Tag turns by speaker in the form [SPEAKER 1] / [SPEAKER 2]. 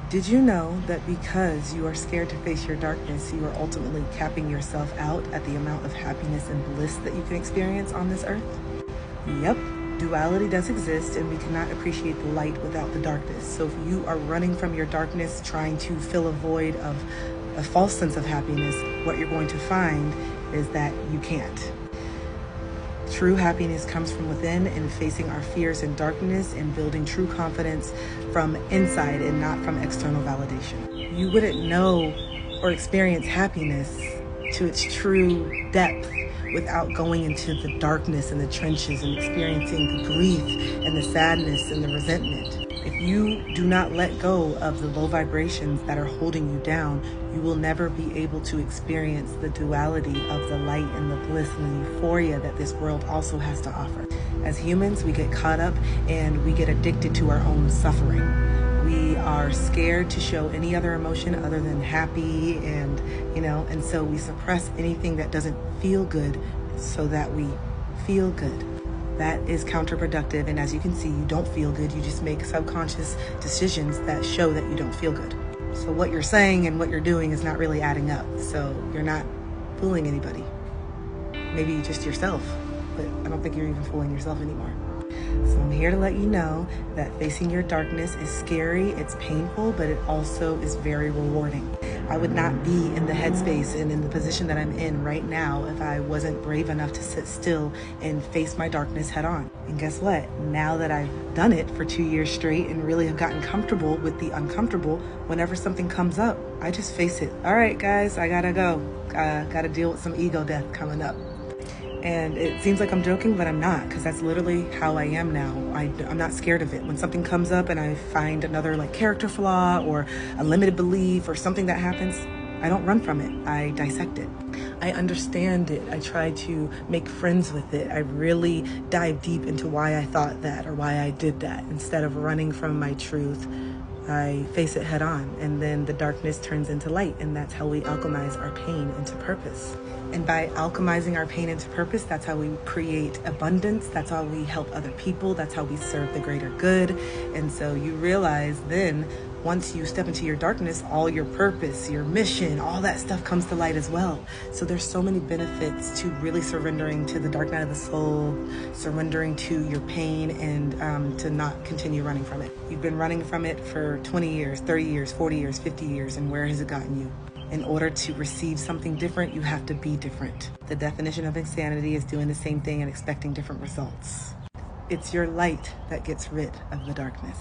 [SPEAKER 1] Did you know that because you are scared to face your darkness, you are ultimately capping yourself out at the amount of happiness and bliss that you can experience on this earth? Yep, duality does exist, and we cannot appreciate the light without the darkness. So if you are running from your darkness, trying to fill a void of a false sense of happiness, what you're going to find is that you can't. True happiness comes from within, and facing our fears and darkness and building true confidence from inside and not from external validation. You wouldn't know or experience happiness to its true depth without going into the darkness and the trenches and experiencing the grief and the sadness and the resentment. If you do not let go of the low vibrations that are holding you down, you will never be able to experience the duality of the light and the bliss and the euphoria that this world also has to offer. As humans, we get caught up and we get addicted to our own suffering. We are scared to show any other emotion other than happy and so we suppress anything that doesn't feel good so that we feel good. That is counterproductive, and as you can see, you don't feel good. You just make subconscious decisions that show that you don't feel good. So what you're saying and what you're doing is not really adding up. So you're not fooling anybody. Maybe just yourself, but I don't think you're even fooling yourself anymore. So I'm here to let you know that facing your darkness is scary, it's painful, but it also is very rewarding. I would not be in the headspace and in the position that I'm in right now if I wasn't brave enough to sit still and face my darkness head on. And guess what? Now that I've done it for 2 years straight and really have gotten comfortable with the uncomfortable, whenever something comes up, I just face it. All right, guys, I gotta go. Gotta deal with some ego death coming up. And it seems like I'm joking, but I'm not, because that's literally how I am now. I'm not scared of it. When something comes up and I find another character flaw or a limited belief or something that happens, I don't run from it. I dissect it. I understand it. I try to make friends with it. I really dive deep into why I thought that or why I did that. Instead of running from my truth, I face it head on, and then the darkness turns into light, and that's how we alchemize our pain into purpose. And by alchemizing our pain into purpose, that's how we create abundance, that's how we help other people, that's how we serve the greater good. And so you realize then, once you step into your darkness, all your purpose, your mission, all that stuff comes to light as well. So there's so many benefits to really surrendering to the dark night of the soul, surrendering to your pain, and to not continue running from it. You've been running from it for 20 years, 30 years, 40 years, 50 years, and where has it gotten you? In order to receive something different, you have to be different. The definition of insanity is doing the same thing and expecting different results. It's your light that gets rid of the darkness.